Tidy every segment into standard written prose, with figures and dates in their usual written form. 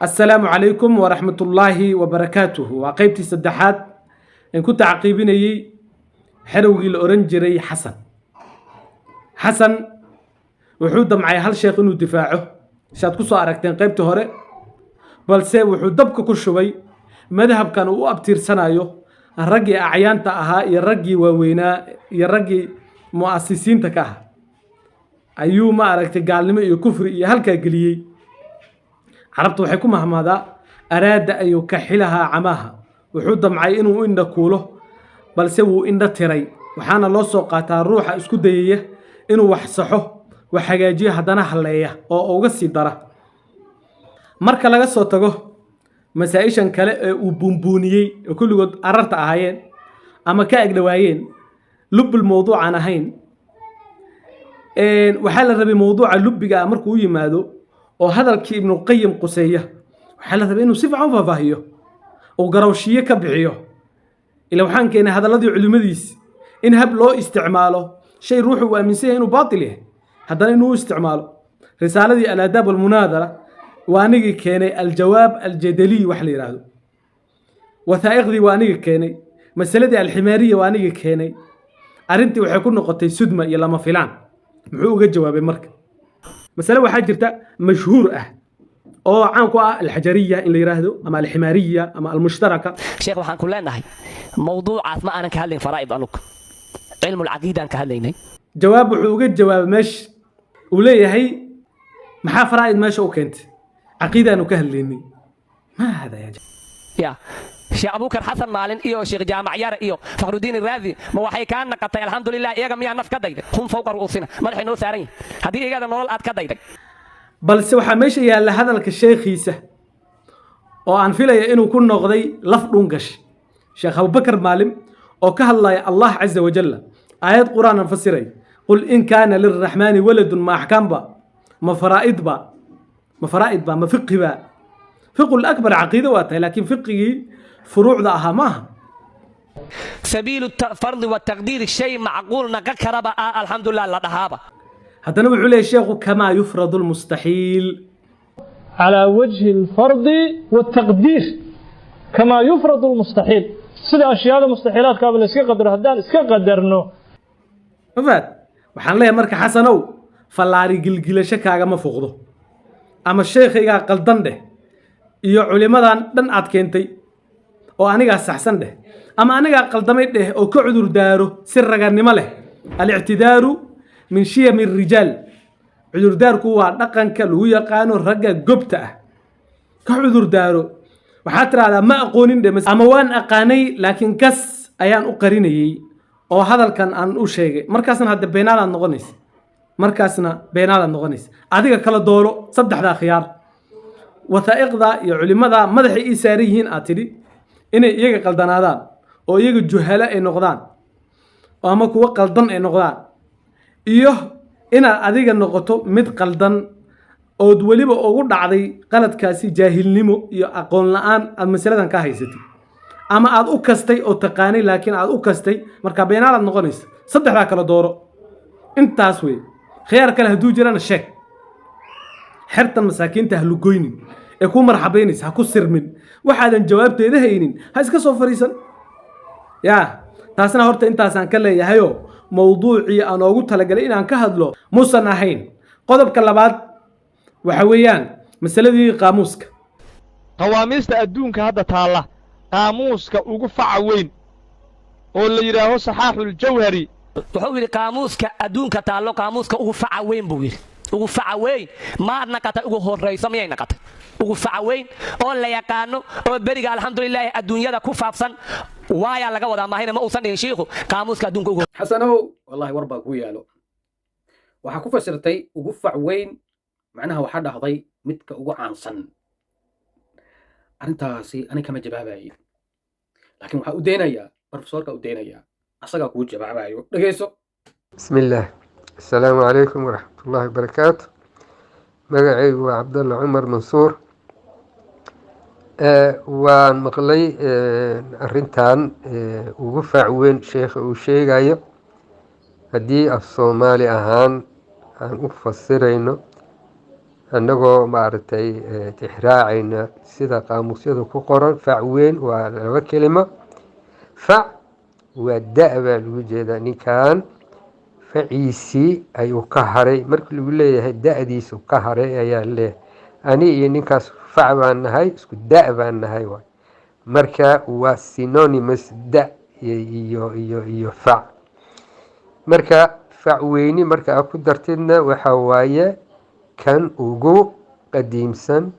السلام عليكم ورحمة الله وبركاته وقيبتي سدحات إن كنت عقيبيني حروقي الأورنجري حسن وحود معي هل شيخ إنه دفاعه شاد كسو أركتين قيبته هوري balse wuxuu dabka ku shubay madhabkan uu abtiirsanayo ragii acyaanta ahaa iyo ragii waaweynaa iyo ragii muasisiinta ka ah ayuu ma aragtay gaalnimo iyo kufri iyo halka galiyay carabtu waxay ku mahmaadaa araada ayuu ka xilaha camaha wuxuu damcay inuu indha kuulo balse wuu indha tiray waxaana loo soo qaataa ruuxa isku dayaya inuu wax saxo wax hagaajiyo hadana haleeya oo uga sii dara marka laga soo tago masaa'ishan kale ee uu buunbuuniyay oo kulligood ararta ahaayeen ama ka agdhawaayeen lubul mawduucan ahayn waxaa la rabay mawduuca lubiga markuu yimaado oo hadalkii ibnu qayyim quseeya waxaa la rabay inuu si fiican u faahfaahiyo oo garawshiye ka bixiyo ila waxaan keenay hadaladii culimadiis in hab loo isticmaalo shay ruuxu uu aaminsan yahay inuu baatil yahay haddana inuu isticmaalo risaaladii al-aadaab wal-munaadara وانيجي كيني الجواب الجدلي وحلي رادو وثائقدي وانيجي كيني مسألة الحمارية وانيجي كيني أرنتي وحيكون نقطة سدمة يلا ما فلان محوق الجواب مركب مسألة وحاجرتا مشهور أو عنكوا الحجرية اللي يراهدو أما الحمارية أما المشتركة شيخ وحان كلنا هاي موضوع ما أنا كهلين فرائض أنوك علم العقيدة كهليني جواب وحوق الجواب مش وليه هي محا فرائض ماشي وكنت عقيدة أنو كهليني ما هذا يا يا شيخ أبو بكر حسن مالين إيو شيخ جامع يار إيو فخر الدين الرازي ما وحي كان نقطة الحمد لله إيجا مياه نف كدايدك هم فوق رؤوسنا مدحي نو سارين هذه إيجا نورال آد كدايدك بل سوحا ماشي يا هذا لك الشيخ يسه oo aan filaya inuu ku noqday laf dhungash sheekh Abu Bakar Maalim oo ka hadlaya Allah Azza wa Jalla ayad Quraan fasiray qul in kana lirrahmani waladun ma ahkamba ma faraa'id ba ma fiqhi ba fiqh al-akbar aqeeda waata laakiin fiqhigi furuucda aha maaha سبيل الفرض والتقدير الشيء معقول نقكر بقى الحمد لله لا دهابه هذا نبي عليه الشيخ كما يفرض المستحيل على وجه الفرض والتقدير كما يفرض المستحيل سيده اشياء مستحيلات قبل اسك قدر هدان اسك قدرنو فهمت waxaan leeyahay marka xasanow fallaari gilgilasho kaaga ma fuqdo ama sheekhiga qaldan dheh iyo culimadan dhan aad keentay oo aniga saxsan dheh ama aniga qaldamay dheh oo ka cudur daaro si raganimo leh al-i'tidaaru min shiyam ar-rijal cudur daarku waa dhaqanka lagu yaqaano ragga gobta ah ka cudur daaro waxa tiraahdaa ma aqoonin dheh ama waan aqaanay laakiin kas ayaan u qarinayay oo hadalkan aan u sheegay markaasna hadda beenaad noqonaysa beenaad noqonaysa adiga kala dooro saddexda khiyaar wathaa'iqda iyo culimada madaxay ii saarihiin aad tiri inay iyaga qaldanaadaan oo iyaga juhala ay noqdaan ama kuwa qaldan ay noqdaan iyo inaad adiga noqoto mid qaldan oo waliba ugu dhacday qaladkaasi jaahilnimo iyo aqoon la'aan aad masaladan ka haysatay ama aad u kastay oo taqaanay laakiin aad u kastay marka beenaad noqonaysa saddexda kala dooro intaas way خيار كله هدو جران الشك حرت المساكين تهلو قوينين يكون مرحبينيس هكو سرمين واحد جواب تيده هينين هايس كسو فريسا يا تاسنا هورتا انتاسان كلا يهيو موضوعي انا قلت لقلي ان كهدلو موسى ناهين قضب كلابات وحويان مسألة دي قاموسك قواميست أدونك هذا تالا قاموسك وقفع وين واللي يراهو صحاح الجوهري wuxuu yiri qaamuuska adduunka taalo qaamuuska ugu faca weyn buu yiri ugu faca weyn ma naqata ugu horeyso miyay naqata ugu faca weyn oo la yaqaano oo bariga alxamdulillaah adduunyada ku faafsan waaya laga wada maahina ma uusan dhigin sheekhu qaamuuska adduunka ugu xasanow wallahi warba ku yaalo waxa ku fasirtay ugu fac weyn macnaha waxa dhahday midka ugu caansan arintaasi ani kama jawaabayo laakiin waxa u deenaya professorka u deenaya أصدق وجه بعبايو دقيسو بسم الله السلام عليكم ورحمة الله وبركاته مقعي وعبد الله عمر منصور ومقلي أرنتان وقفع وين شيخ وشيخ أيو هدي الصومالي أهان أن أفسرينو annagoo maaragtay tixraacayna sida qaamuusyada ku qoran fac weyn waa laba kelimo. fac waa da' baa lagu jeedaa, ninkan faciisii ayuu ka haray. markii lagu leeyahay da'diisu ka haray ayaa leeyahay ani iyo ninkaas fac baan nahay, isku da' baan nahay waay. marka waa synonymous da iyo fac. marka fac weyni marka aad ku dartidna waxa waaye kan ugu qadiimsan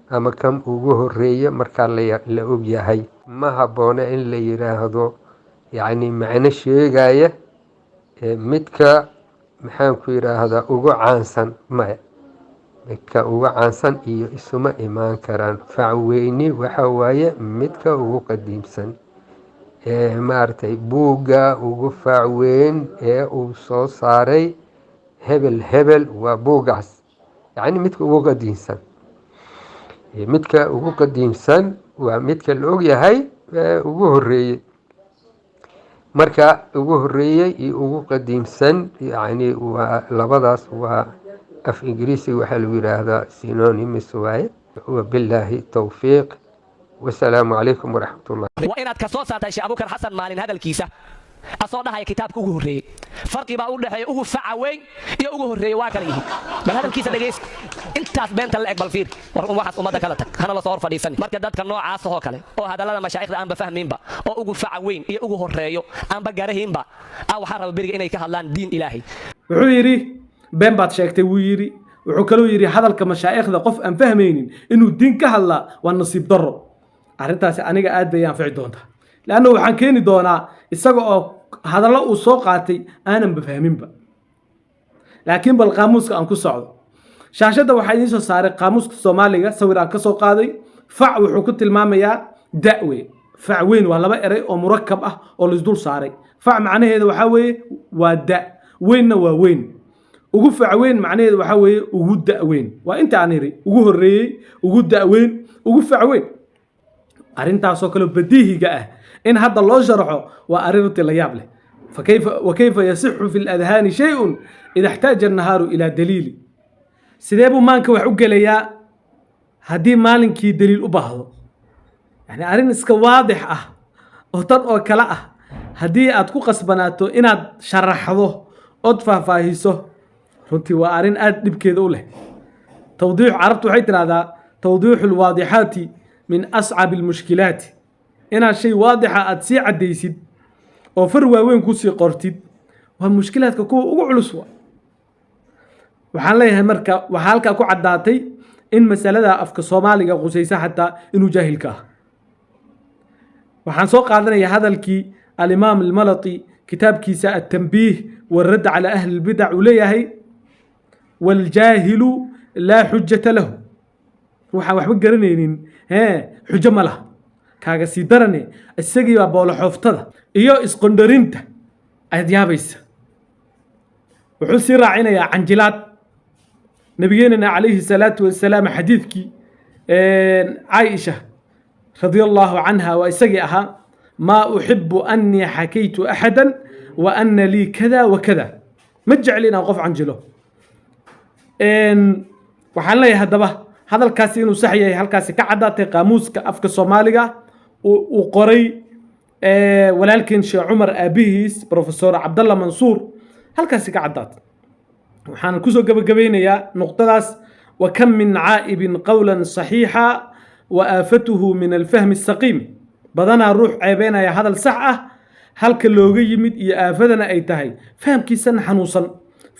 ama kan ugu horeeya markaa la og yahay. ma habboona in la yiraahdo yacni macno sheegaya midka maxaan ku yiraahdaa ugu caansan. maya, midka ugu caansan iyo isuma imaan karaan. fac weyni waxa waaye midka ugu qadiimsan, maaragtay buugga ugu fac weyn ee uu soo saaray hebel waa buuggaas, yacni midka ugu qadiimsan. midka ugu qadiimsan waa midka la og yahay ugu horeeyey. marka ugu horeeyey iyo ugu qadiimsan yacni waa labadaas, waa af ingiriisi waxaa lagu yidhaahdaa synonymous waaye. wabilaahi towfiiq, wasalaamu calaykum waraxmatullah. waa inaad ka soo saartay sheekh abubakar xasan maalin hadalkiisa asoo dhahaya kitaabka ugu horreeyey. farqi baa u dhexeeya ugu faca weyn iyo ugu horreeyey waa kala yihiin. bal hadalkiisa dhegaysta, intaas beenta la eg bal fiir, war waxaas ummadda kala tag, hana la soo hor fadhiisan. marka dadka noocaas oo kale oo hadallada mashaayikhda aanba fahmaynba oo ugu faca weyn iyo ugu horreeyo aanba garahiinba waxaa raba beriga inay ka hadlaan diin ilaahay. wuxuu yidhi been baad sheegtay wuu yidhi. wuxuu kaloo yidhi hadalka mashaayikhda qof aan fahmaynin inuu diin ka hadlaa waa nasiib darro. arrintaasi aniga aad bay anfici doontaa, leanna waxaan keeni doonaa isaga oo hadallo uu soo qaatay aananba fahminba. laakiin bal qaamuuska aan ku socdo. shaashadda waxaa idiin soo saaray qaamuuska soomaaliga, sawir aan ka soo qaaday. fac wuxuu ku tilmaamayaa da' weyn. fac weyn waa laba eray oo murakab ah oo laisdul saaray. fac macnaheeda waxaa weeye waa da', weynna waa weyn. ugu fac weyn macnaheeda waxaa weeye ugu da' weyn. waa inta aan iri, ugu horreeyey, ugu da' weyn, ugu fac weyn. arrintaasoo kale badiihiga ah in hadda loo sharxo waa arrintii la yaab leh. wakayfa yasixu fi ladhaani shay-un ida اxtaaja annahaaru ilaa daliili. sidee buu maanka wax u gelayaa haddii maalinkii daliil u baahdo? yani arrin iska waadix ah oo tan oo kale ah haddii aad ku qasbanaato inaad sharaxdo ood faahfaahiso, runtii waa arrin aad dhibkeeda u leh. tawdiix carabtu waxay tidhahdaa tawdiixu lwaadixaati min ascab almushkilaati. inaad shay waadixa aad sii caddaysid oo far waaweyn kusii qortid waa mushkilaadka kuwa ugu culus. waxaan leeyahay marka waxaa halkaa ku caddaatay in masalada afka soomaaliga qusaysa xataa inuu jaahilka ah. waxaan soo qaadanayaa hadalkii alimaam almalati kitaabkiisa atanbiih waradd calaa ahli lbidac uu leeyahay waljaahilu laa xujata lahu. waxaan waxba garanaynin xujo ma laha. kaaga sii darane isagii baa booloxooftada iyo isqondharinta ayaad yaabaysa. wuxuu sii raacinayaa canjilaad nabigeenana calayhi salaatu wasalaam xadiidkii caaisha radia allahu canha waa isagii ahaa maa uxibu anii xakaytu axada wa ana lii kada wa kada. ma jecli inaan qof canjilo. waxaan leeyahay haddaba hadalkaasi inuu sax yahay halkaasi ka caddaatay qaamuuska afka soomaaliga uu qoray walaalkeen sheekh cumar aabihiis profesor cabdalla mansuur. halkaasi ka caddaatay. waxaan kusoo gabagabeynayaa nuqdadaas wa kam min caa'ibin qowlan saxiixa wa aafatuhu min alfahmi asaqiim. badanaa ruux ceebeynaya hadal sax ah halka looga yimid iyo aafadana ay tahay fahamkiisan xanuunsan,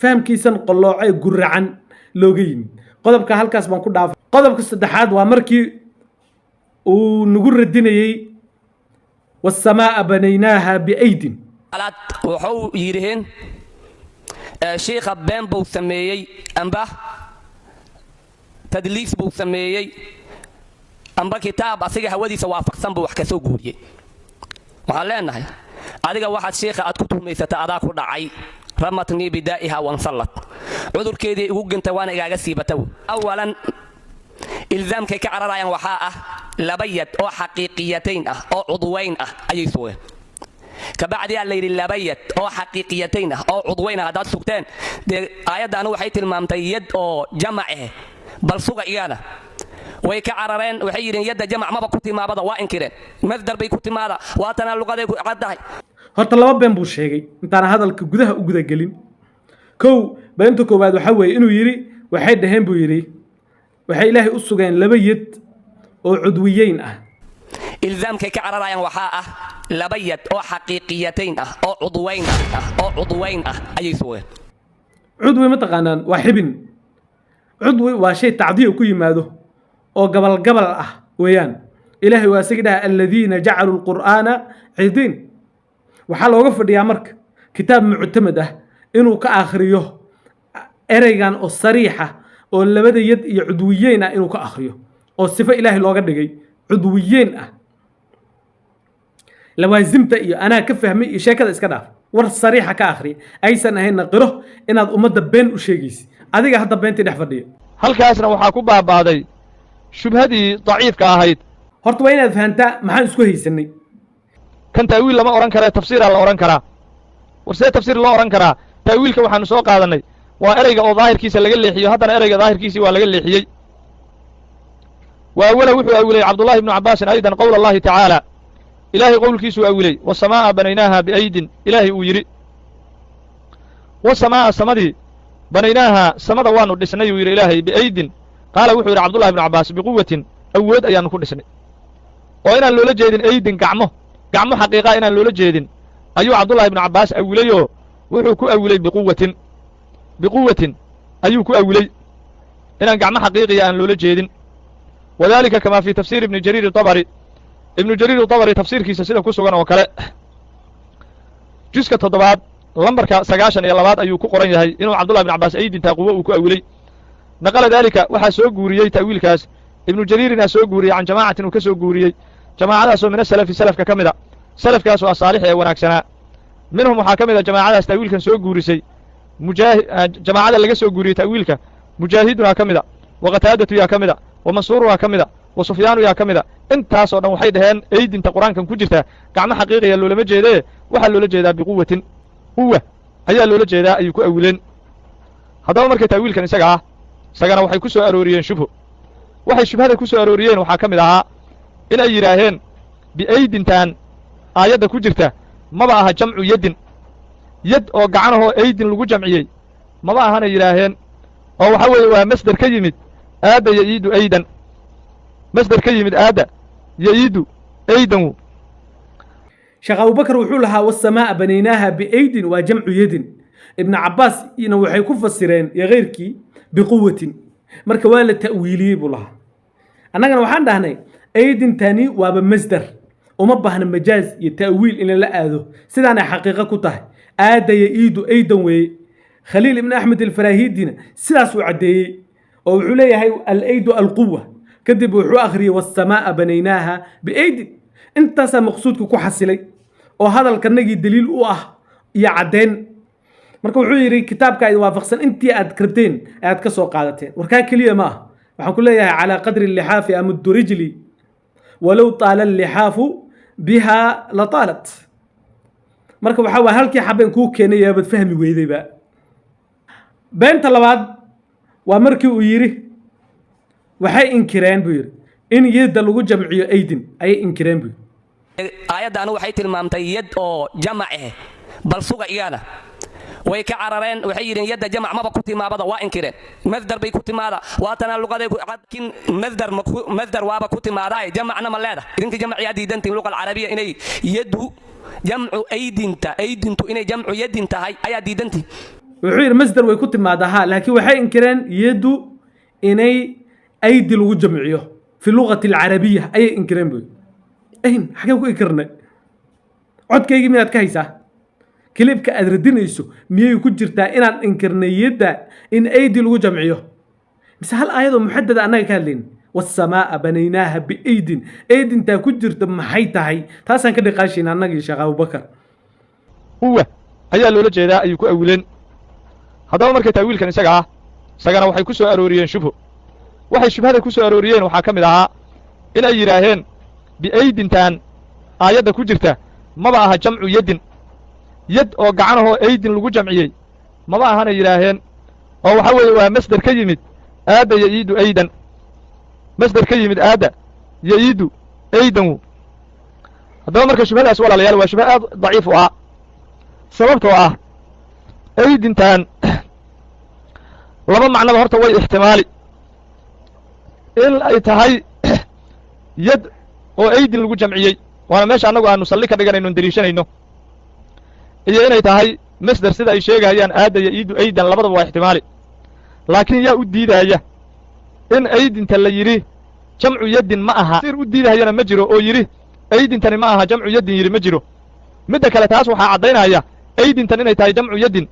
fahamkiisan qolloocee guracan looga yimid. qodobka halkaas baan ku dhaafay. qodobka saddexaad waa markii uu nagu radinayey wasamaa'a banaynaaha biaydin. wuxuu yidhiheen shiikha been buu sameeyey amba tadliis buu sameeyey amba kitaab asiga hawadiisa waafaqsan buu wax ka soo guuriyey. waxaan leenahay adiga waxaad shiikha aad ku tuhmaysata adaa ku dhacay. ramatnii bidaa'iha wansallad. cudurkeedii igu gintay waana igaaga siibata. awalan ilzaamkay ka cararayaan waxaa ah laba yad oo xaqiiqiyatayn ah oo cudwayn ah ayay sugeen. kabacdi aa la yidhi laba yad oo xaqiiqiyatayn ah oo cudwayn ah haddaad sugteen dee aayadda anigu waxay tilmaamtay yad oo jamac bal suga iyana way ka carareen waxay yidheen yadda jamac maba ku timaabada waa inkireen masdar bay ku timaada waatana luqaday ku caddahay horta laba been buu sheegay intaan hadalka gudaha u guda gelin kow beenta koowaad waxa weeye inuu yidhi waxay dhaheen buu yidhi waxay ilaahay u sugeen laba yad oo cudwiyeyn ah ilzaamkay ka cararayaan waxaa ah laba yad oo xaqiiqiyatayn ah oo cudwayn ah ayay sugeen cudwi ma taqaanaan waa xibin cudwi waa shay tacdiyo ku yimaado oo gabal ah weeyaan ilaahay waa isaga dhaha aladiina jacaluu alqur'aana cidiin waxaa looga fadhiyaa marka kitaab muctamad ah inuu ka akhriyo ereygan oo sariixa oo labada yad iyo cudwiyeyn ah inuu ka akhriyo oo sifo ilaahay looga dhigay cudwiyeyn ah lawaasimta iyo anaa ka fahmay iyo sheekada iska dhaaf war sariixa ka akhri aysan ahaynna qiro inaad ummadda been u sheegaysid adiga hadda beentii dhex fadhiya halkaasna waxaa ku baaba'day shubhadii daciifka ahayd horta waa inaad fahantaa maxaan isku haysanay kan ta'wiil lama odhan karee tafsiiraa la odhan karaa war see tafsiir loo odhan karaa ta'wiilka waxaanu soo qaadannay waa ereyga oo daahirkiisa laga leexiyo haddana ereyga daahirkiisii waa laga leexiyey wa awala wuxuu awilay cabdullahi ibnu cabbaasin aydan qowla allahi tacaala ilaahay qowlkiisuu awilay wasamaa'a banaynaaha biaydin ilaahay uu yidhi wasamaa'a samadii banaynaaha samada waannu dhisnay uu yidhi ilaahay biaydin qaala wuxuu yidhi cabdullahi ibnu cabbaas biquwatin awood ayaannu ku dhisnay oo inaan loola jeedin aydin gacmo xaqiiqaa inaan loola jeedin ayuu cabdullahi ibnu cabbaas awilayoo wuxuu ku awilay biquwatin ayuu ku awilay inaan gacmo xaqiiqiya aan loola jeedin wadalika kamaa fii tafsiir ibni jariir itabari ibnu jariir itabari tafsiirkiisa sida ku sugan oo kale juska 7 lambarka 92 ayuu ku qoran yahay inuu cabdullahi ibnu cabbaas aydintaa quwo uu ku awilay naqala daalika waxaa soo guuriyey ta'wiilkaas ibnu jariirina soo guuriyey can jamaacatin uu ka soo guuriyey jamaacadaasoo min asalafi salafka ka mid a salafkaasoo asaalix ee wanaagsanaa minhum waxaa ka mid a jamaacadaas ta'wiilkan soo guurisay jamaacada laga soo guuriyey ta'wiilka mujaahidunaa ka mid a wa qataadatu yaa ka mid a wa mansuuruhaa ka mid a wa sufyaanu yaa ka mid a intaasoo dhan waxay dhaheen aydinta qur-aankan ku jirta gacmo xaqiiqiya loolama jeedee waxaa loola jeedaa biquwatin quwa ayaa loola jeedaa ayuu ku awileen haddaba marka ta'wiilkan isaga ah isagana waxay ku soo arooriyeen shubho waxay shubhada ku soo arooriyeen waxaa ka mid ahaa in ay yidhaaheen biaydintan aayadda ku jirta maba aha jamcu yaddin yad oo gacanahoo aydin lagu jamciyey maba ahanay yidhaaheen oo waxa weeye waa masder ka yimid aadda ya'iidu aydan masder ka yimid aadda ya'iidu aydan sheekh abubakar wuxuu lahaa wasamaa'a banaynaaha biaydin waa jamcu yadin ibnu cabbaas ina waxay ku fasireen iyo keyrkii biquwatin marka waa la ta'wiiliyey buu lahaa annagana waxaan dhahnay aydintani waaba masder uma baahna majaaz iyo ta'wiil in la aado sidaanay xaqiiqo ku tahay aadda ya'iidu aydan weeye khaliil ibn axmed alfaraahiidina sidaas uu caddeeyey oo wuxuu leeyahay alaydu alquwa kadib wuxuu akhriyey wasamaa'a banaynaaha biaydin intaasaa maqsuudka ku xasilay oo hadalkanagii daliil u ah iyo caddeyn marka wuxuu yidhi kitaabka ay waafaqsan intii aad rabteen ayaad ka soo qaadateen warkaa keliya ma ah waxaan ku leeyahay calaa qadri lixaafi amuddu rijli walow taala allixaafu biha la taalat marka waxaa waa halkii xabeen kuu keenay yaabad fahmi weydayba beenta labaad waa markii uu yidhi waxay inkireen buu yidhi in yadda lagu jamciyo aydin ayay inkireen buu yidhi aayadda anu waxay tilmaamtay yad oo jamac eh bal suga iyana way ka carareen waxay yidheen yadda jamac maba ku timaabada waa inkireen masdar bay ku timaada waatana luqaday kin masdar waaba ku timaadaay jamacna ma leedahay idinka jamaciyaa diidantiin luqa alcarabiya inay yadu jamcu aydintu inay jamcu yadin tahay ayaa diidantiin wuxuu yidhi masdar way ku timaadaa ha laakiin waxay inkireen yadu inay aydi lagu jamciyo fi luqati alcarabiya ayay inkireen buu ayn xagee ku inkirnay codkaygii miyaad ka haysaa kilibka aad radinayso miyay ku jirtaa inaan inkirnay yadda in aydi lagu jamciyo mise hal aayadoo muxadada annaga ka hadlayn wasamaa'a banaynaaha biaydin aydintaa ku jirta maxay tahay taasaan ka dhiqaashayna annagii sheekh abubakar huwa ayaa loola jeedaa ayuu ku awileen haddaba marka ta'wiilkan isaga ah isagana waxay ku soo arooriyeen shubho waxay shubhada ku soo arooriyeen waxaa ka mid ahaa in ay yidhaaheen biaydintan aayadda ku jirta maba aha jamcu yaddin yad oo gacanahoo aydin lagu jamciyey maba ahanay yidhaaheen oo waxa weeye waa masder ka yimid aada ya'iidu aydan masder ka yimid aada ya'iidu aydan haddaba marka shubhadaas walaalayaal waa shubha aad daciif u ah sababtoo ah aydintan laba macnaba horta way ixtimaali in ay tahay yad oo aydin lagu jamciyey waana meesha annagu aanu salli ka dhiganayno deliishanayno iyo inay tahay masder sida ay sheegayaan aada ya'iidu aydan labadaba waa ixtimaali laakiin yaa u diidaaya in aydinta la yidhi jamcu yaddin ma aha sir u diidahayana ma jiro oo yidhi aydintani ma aha jamcu yaddin yidhi ma jiro midda kale taas waxaa caddaynaya aydintan inay tahay jamcu yaddin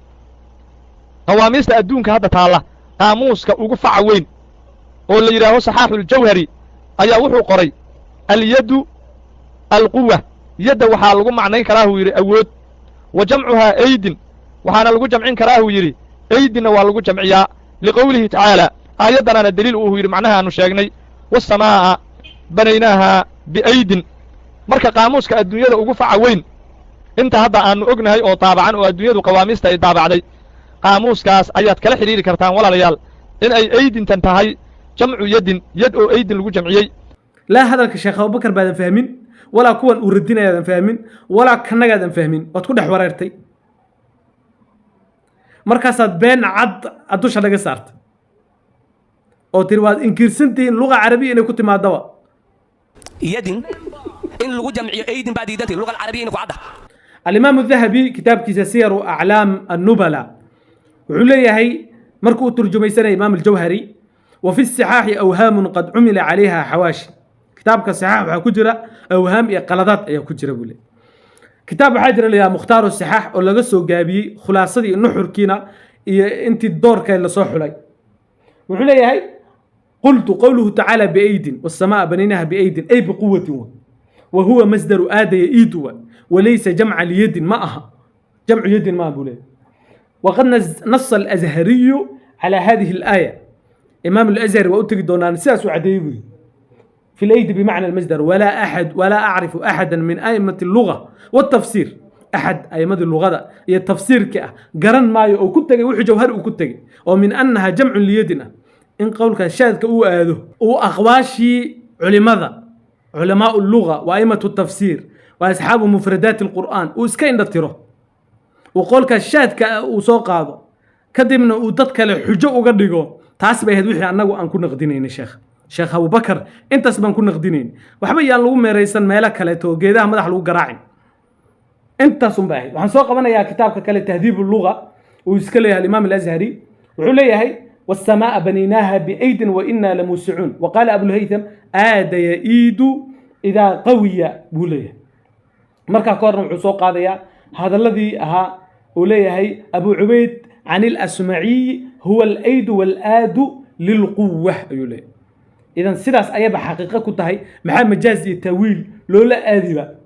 qawaamiista adduunka hadda taalla qaamuuska ugu faca weyn oo la yidhaaho saxaaxuljawhari ayaa wuxuu qoray alyaddu alquwa yadda waxaa lagu macnayn karaahuu yidhi awood wa jamcuhaa aydin waxaana lagu jamcin karaahuu yidhi aydinna waa lagu jamciyaa liqowlihi tacaala aayaddanaana deliil uu yidhi macnaha aanu sheegnay waasamaa'a banaynaahaa biaydin marka qaamuuska adduunyada ugu faca weyn inta hadda aanu ognahay oo daabacan oo adduunyadu qawaamiista ay daabacday qaamuuskaas ayaad kala xidhiiri kartaan walaalayaal in ay aydintan tahay jamcu yaddin yad oo aydin lagu jamciyey laa hadalka sheekh abubakar baadan fahmin walaa kuwan uu radinayaadan fahmin walaa kannagaadan fahmin waad ku dhex wareertay markaasaad been cad aad dusha naga saartay oo tiri waad inkirsantihiin luqa carabiya inay ku timaadaba yadin in lagu jamciyo aydin baa diidantii luqa carabiya inay ku cadda الإمام الذهبي كتاب كيسا سير أعلام النبلاء وعليه مركو ترجمي سنة إمام الجوهري وفي الصحاح أوهام قد عمل عليها حواشي كتاب كالصحاح وكجرة أوهام قلدات أي كجرة بولي كتاب حاجر اللي مختار الصحاح ولا قصو جابي خلاصة النحر كينا انت الدور كاين لصوح لي وعليه قلت قوله تعالى بأيد والسماء بنيناها بأيد أي بقوة وهو مصدر آد يئيدوا وليس جمع ليد معها جمع يد ما بوليه وقد نص الأزهري على هذه الآية إمام الأزهر وأتك دونان ساس عديوي في الأيد بمعنى المصدر ولا أعرف أحدا من أئمة اللغة والتفسير أحد أئمة اللغة هي التفسير قرن ماي أو كتجي وحي جوهر أو كتجي ومن أنها جمع ليدنا إن قولك شاذ كأو آذو وأخواشي علماء اللغة وأئمة التفسير وأصحاب مفردات القرآن وإسكاين دتيره وقولك الشاذ كأوسوق هذا كدمنا ودتك الحجة وقدقه تاسب يهد وحي عنه وأن كنا غدينين شيخ أبو بكر أنت سبان كنا غدينين وحبي يالله ميريسان مالك كليتو جيدها مدح لو قراعين أنت سنباهي وحنسوق بنا يا كتابك كلا تهذيب اللغة ويسكلها الإمام الأزهري وعليه هي والسماء بنيناها بأيد وإنا لموسعون وقال أبو الهيثم آد يئيد إذا قوي بوليه مركا كورن وحسوق هذا الذي وليه أبو عبيد عن الأسمعي هو الأيد والآد للقوة يوليه إذا سيداس أيابا حقيقة كنتهي محا مجازي تاويل لولا آذبا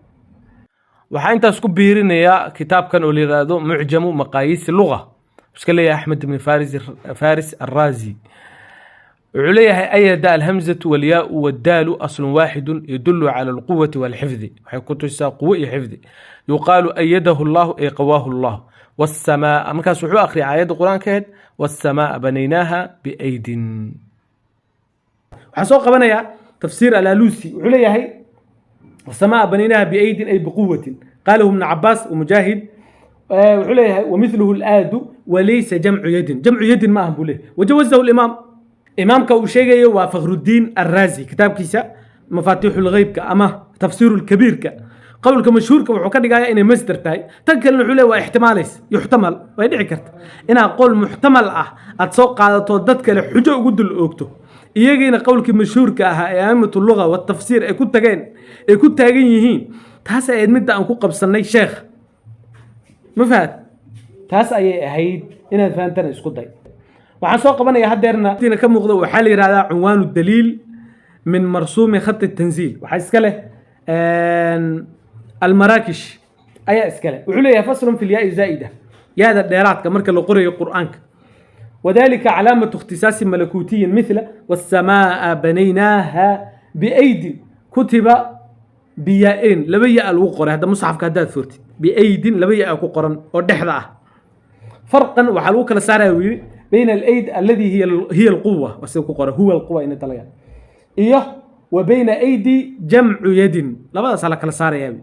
waxaa intaas ku biirinaya kitaabkan oo la yiraahdo mucjamu maqaayis luga iska leeyahay Ahmed ibn Faris الرازي wuxuu leeyahay ayada alhamzatu wal yaa wad dal asl waahid yadullu ala al quwwati wal hifdhi waxay ku tusaa quwwa iyo hifdhi yuqalu ayadahu Allah ay qawahu Allah was samaa markaas wuxuu akhriyaa aayada quraankeed was samaa banaynaha bi aydin waxaan soo qabanayaa tafsiir al-Alusi wuxuu leeyahay والسماء بنيناها بأيد أي بقوة قاله ابن عباس ومجاهد وحليها ومثله الآد وليس جمع يد ما هم بوليه وجوزه الإمام إمام كوشيغي وفخر الدين الرازي كتاب كيسا مفاتيح الغيب كأما تفسير الكبير قولك مشهور كوحكاد قايا إني مصدر تاي تنكل الحلي واحتماليس يحتمل ويدعي كرت إنا أقول محتمل أتسوق على تودتك لحجة وقد الأوكتو iyagina qowlkii mashhuurka ahaa ee aimatu lugha wa tafsiir ay ku taagan yihiin taas ay midda aan ku qabsanay sheekh ma fahad taas ayay ahayd inaad fahantaan isku day waxaan soo qabanayaa hadeerna inta ka muuqdo waxa la yiraahdaa cinwaanu daliil min marsuumi khat at-tanzil waxa iska leh al-marakish ayaa iska leh wuxuu leeyahay faslun fil ya'i zaida yaada dheeraadka marka la qorayo quraanka وذلك علامة اختصاص ملكوتي مثل والسماء بنيناها بأيد كتب بيائين لبيا الوقر هذا مصحف كهداد فورتي بأيد لبيا الوقر ودحضة فرقا وحلوك لساروي بين الأيد الذي هي القوة هو القوة إن تلقى إيه وبين أيدي جمع يد لماذا على كل سارية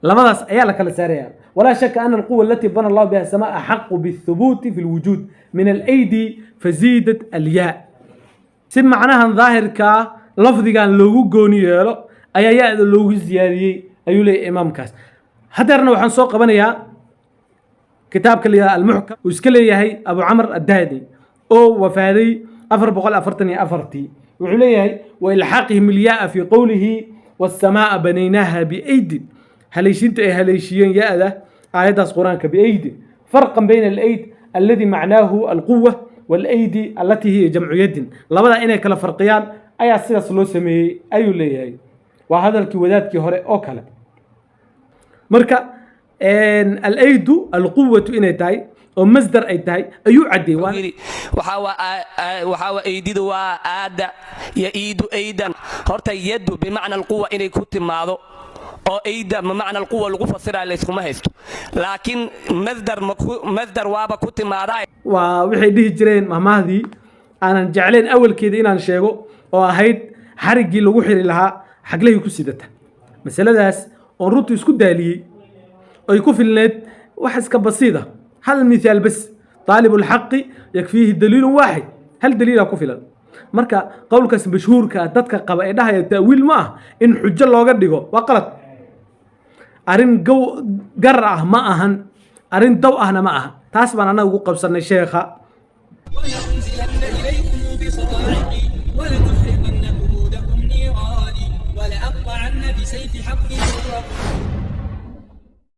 لماذا أيا كل سارية ولا شك أن القوة التي بنى الله بها السماء أحق بالثبوت في الوجود من الأيدي فزيدت الياء سم معناها ظاهر كا لفظ كان لوجو جونيالو أيا ياء لوجو زيادة أيولي إمام كاس هدرنا وحن سوق بنيا كتاب كلي المحكم ويسكلي هي أبو عمرو الدهدي أو وفادي أفر بقول أفرتني أفرتي وعليه وإلحاقهم الياء في قوله والسماء بنيناها بأيد هليشنت هليشين ياء ذا آيات القرآن بأيد فرقا بين الأيد الذي معناه القوة والأيدي التي هي جمع يد لبدا إنك كلا فرقيان أي سياس لو سمي أي ليه وهذا الكودات كهراء أوكلا مركا إن الأيد القوة إن تاي أو مصدر أي تاي أيو عدي وحاوى أيدي وآد يأيد أيدا هرتا يد بمعنى القوة إن كنت معه أو أيدا بمعنى القوة القوة سرعة ليسكم هستو لكن مصدر وابا كنت معه ووحي ديه جرين مهدي أنا جعلين أول كده إن شيء وهيد حرقي لو وحي لها حق له يكسيدته مسألة داس ونروتو يسكت دالي أو يكون في النت وحس كبسيطة هذا المثال بس طالب الحق يكفيه دليل واحد هل دليل كفلا مركا قولك اسم مشهور كاتتك قبائلها التأويل ما إن حجة الله قدقه وقلت أرين جو قرأه معهن أرين دوءهن معها تاسبا أنا أقول قبصنا الشيخة ولأنزلن إليكم بصواعق ولنحرقن قبودكم نيراني ولأقطعن بسيف حق